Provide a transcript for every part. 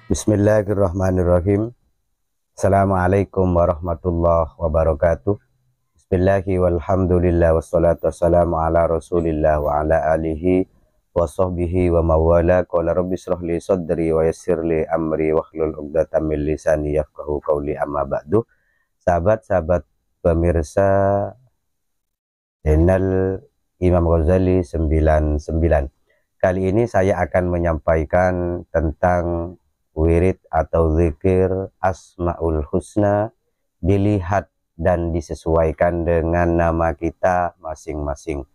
Bismillahirrahmanirrahim. Assalamualaikum warahmatullahi wabarakatuh. Bismillahi walhamdulillah wassalatu wassalamu ala rasulillah wa ala alihi wa sahbihi wa mawala. Qala rabbi shrah li sadri wa yassir li amri wahlul 'uqdatam min lisani yafqahu qawli, amma ba'du. Sahabat-sahabat pemirsa channel Imam Ghazali 99. Kali ini saya akan menyampaikan tentang wirid atau zikir Asmaul Husna, dilihat dan disesuaikan dengan nama kita masing-masing.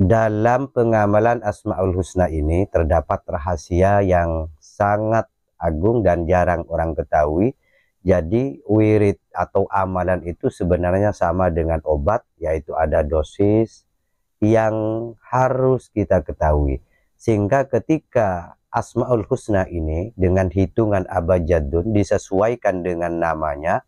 Dalam pengamalan Asmaul Husna ini terdapat rahasia yang sangat agung dan jarang orang ketahui. Jadi wirid atau amalan itu sebenarnya sama dengan obat, yaitu ada dosis yang harus kita ketahui. Sehingga ketika Asmaul Husna ini dengan hitungan abjadun disesuaikan dengan namanya,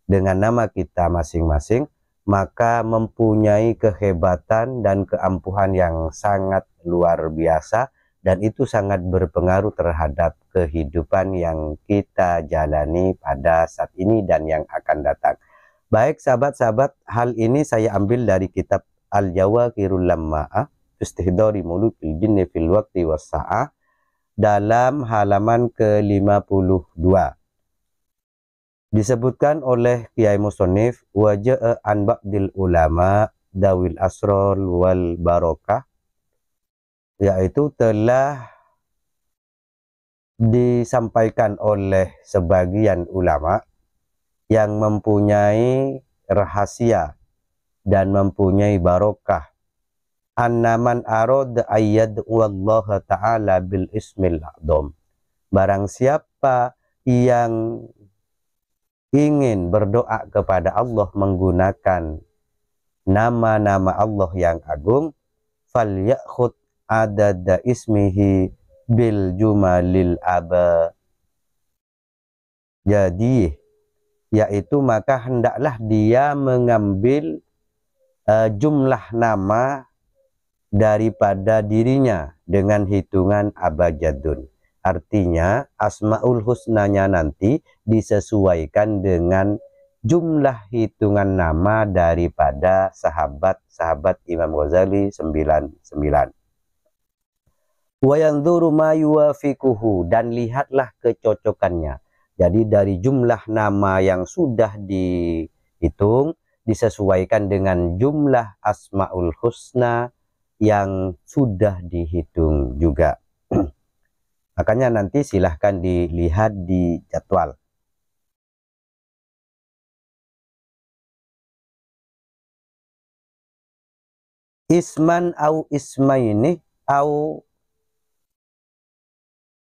dengan nama kita masing-masing, maka mempunyai kehebatan dan keampuhan yang sangat luar biasa, dan itu sangat berpengaruh terhadap kehidupan yang kita jalani pada saat ini dan yang akan datang. Baik sahabat-sahabat, hal ini saya ambil dari kitab Al-Jawahirul Lamma'ah Istihdari Mulukil Jinni fil Waqti Was-Sa'ah dalam halaman ke-52. Disebutkan oleh Kiai Musonif, waja'a an ba'dil ulama dawil asrol wal barokah, yaitu telah disampaikan oleh sebagian ulama yang mempunyai rahasia dan mempunyai barokah, annaman arad ayyad wallaha ta'ala bil ismil a'dham. Barang siapa yang ingin berdoa kepada Allah menggunakan nama-nama Allah yang agung, falyakhud adada ismihi bil jumalil aba. Jadi yaitu maka hendaklah dia mengambil jumlah nama daripada dirinya dengan hitungan abjadun. Artinya Asmaul Husnanya nanti disesuaikan dengan jumlah hitungan nama daripada sahabat-sahabat Imam Ghazali 99. Wa yanzuru ma yuwafiquhu, dan lihatlah kecocokannya. Jadi dari jumlah nama yang sudah dihitung disesuaikan dengan jumlah Asmaul Husna yang sudah dihitung juga. Makanya nanti silahkan dilihat di jadwal. Isman au ismaini au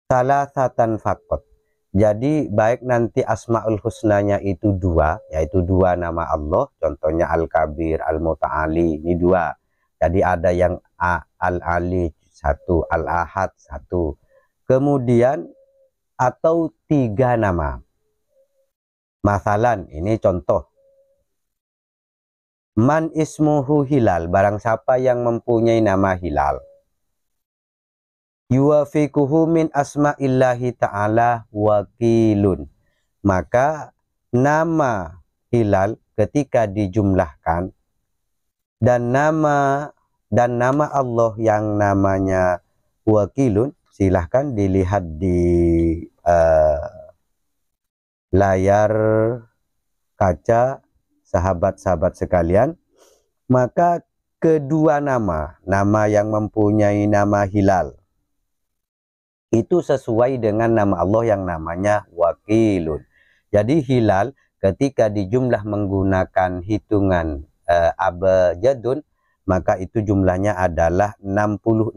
salasatan faqat. Jadi baik nanti Asmaul Husnanya itu dua, yaitu dua nama Allah, contohnya Al-Kabir, Al-Muta'ali, ini dua. Jadi ada yang Al-Ali satu, Al-Ahad satu. Kemudian atau tiga nama. Masalan, ini contoh. Man ismuhu Hilal, barang siapa yang mempunyai nama Hilal. Yuwafiquhu min asma'illahi ta'ala wakilun. Maka nama Hilal ketika dijumlahkan dan nama Allah yang namanya wakilun, silahkan dilihat di layar kaca sahabat-sahabat sekalian. Maka kedua nama yang mempunyai nama Hilal itu sesuai dengan nama Allah yang namanya wakilun. Jadi Hilal ketika dijumlah menggunakan hitungan abjadun, maka itu jumlahnya adalah 66.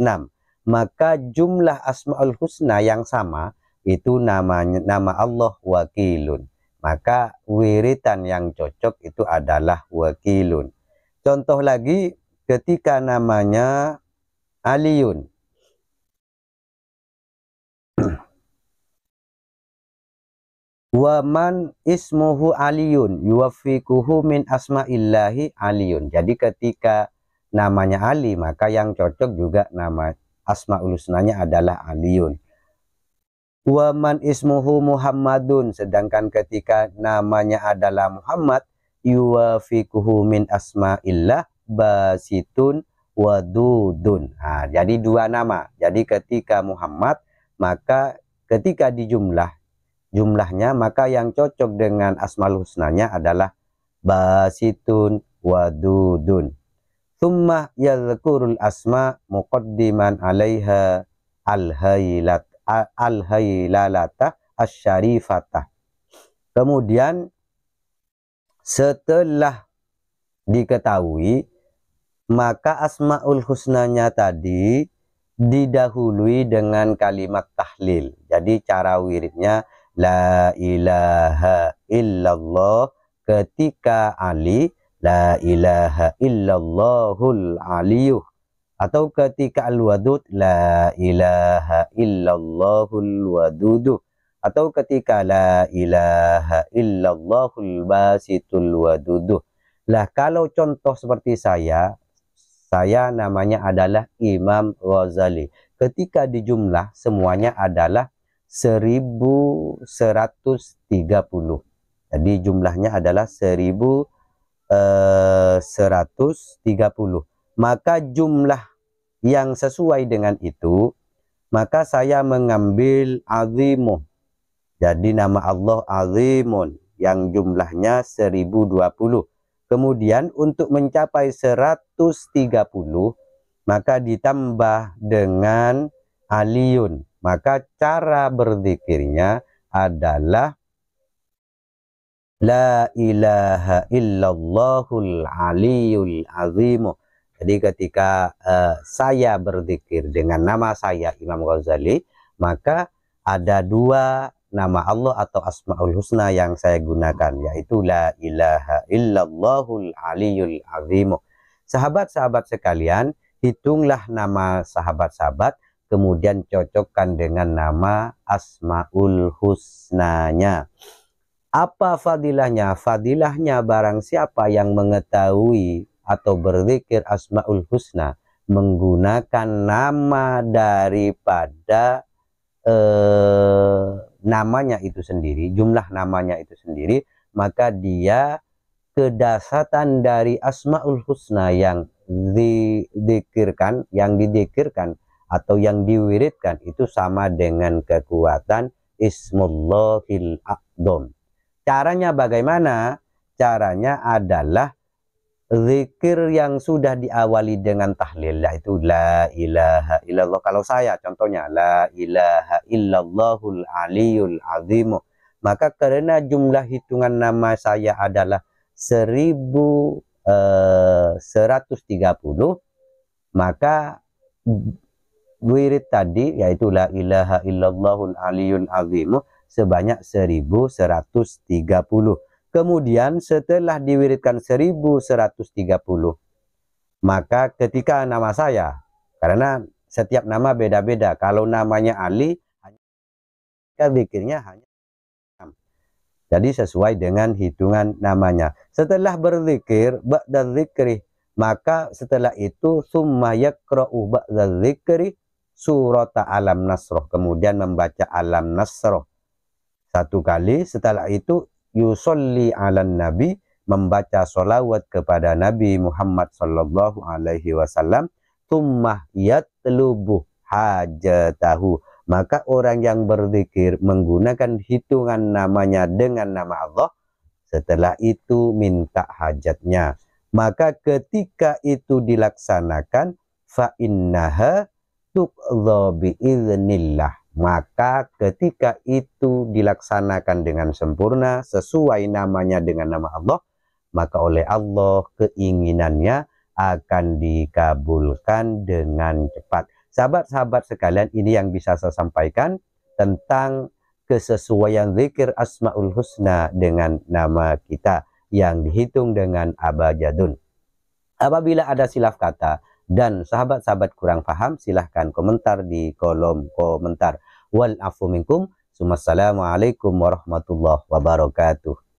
Maka jumlah Asmaul Husna yang sama itu nama Allah wakilun. Maka wiritan yang cocok itu adalah wakilun. Contoh lagi, ketika namanya Aliyun, waman ismuhu Aliyun yuwafiquhu min asma'illahi Aliyun. Jadi ketika namanya Ali, maka yang cocok juga nama Asmaul Husnanya adalah Aliyun. Wa man ismuhu Muhammadun, sedangkan ketika namanya adalah Muhammad, yuwafiquhu min asma'illah basitun wadudun. Nah, jadi dua nama. Jadi ketika Muhammad, maka ketika jumlahnya, maka yang cocok dengan asmaul husnanya adalah basitun wadudun. Thumma yadhkurul asma muqaddiman alaiha al-haylalata asyarifatah. Kemudian setelah diketahui, maka asmaul husnanya tadi didahului dengan kalimat tahlil. Jadi cara wiridnya la ilaha illallah ketika Ali, la ilaha illallahul aliyuh. Atau ketika al-wadud, la ilaha illallahul wadudu. Atau ketika la ilaha illallahul basitul wadudu. Lah kalau contoh seperti saya namanya adalah Imam Ghazali. Ketika dijumlah semuanya adalah 1130. Jadi jumlahnya adalah 1130. Maka jumlah yang sesuai dengan itu, maka saya mengambil azimuh. Jadi nama Allah azimun yang jumlahnya 1020. Kemudian untuk mencapai 130, maka ditambah dengan aliyun. Maka cara berzikirnya adalah la ilaha illallahul aliyul azimu. Jadi ketika saya berzikir dengan nama saya Imam Ghazali, maka ada dua nama Allah atau asmaul husna yang saya gunakan, yaitu la ilaha illallahul aliyul azimu. Sahabat-sahabat sekalian, hitunglah nama sahabat-sahabat, kemudian cocokkan dengan nama asmaul husnanya. Apa fadilahnya? Fadilahnya barang siapa yang mengetahui atau berzikir asmaul husna menggunakan nama daripada namanya itu sendiri, jumlah namanya itu sendiri, maka dia kedasatan dari asmaul husna yang didikirkan atau yang diwiridkan itu sama dengan kekuatan Ismullahil A'dham. Caranya bagaimana? Caranya adalah zikir yang sudah diawali dengan tahlil, yaitu la ilaha illallah. Kalau saya contohnya la ilaha illallahul aliyul azimu, maka karena jumlah hitungan nama saya adalah 1130, maka wirid tadi yaitu la ilaha illallahul aliyul azimu sebanyak 1130. Kemudian setelah diwiridkan 1130, maka ketika nama saya, karena setiap nama beda-beda, kalau namanya Ali, zikirnya hanya 6. Jadi sesuai dengan hitungan namanya. Setelah berzikir, ba'da zikri, maka setelah itu summa yaqra'u ba'da zikri surata alam nasroh. Kemudian membaca alam nasroh 1 kali. Setelah itu yusolli ala nabi, membaca solawat kepada Nabi Muhammad sallallahu alaihi wasallam. Tummah yatlubu hajatahu, maka orang yang berzikir menggunakan hitungan namanya dengan nama Allah, setelah itu minta hajatnya. Maka ketika itu dilaksanakan, fa innaha tuqdha biiznillah, maka ketika itu dilaksanakan dengan sempurna sesuai namanya dengan nama Allah, maka oleh Allah keinginannya akan dikabulkan dengan cepat. Sahabat-sahabat sekalian, ini yang bisa saya sampaikan tentang kesesuaian zikir Asmaul Husna dengan nama kita yang dihitung dengan abjadun. Apabila ada silaf kata dan sahabat-sahabat kurang paham, silahkan komentar di kolom komentar. Wal afu minkum. Wassalamualaikum warahmatullahi wabarakatuh.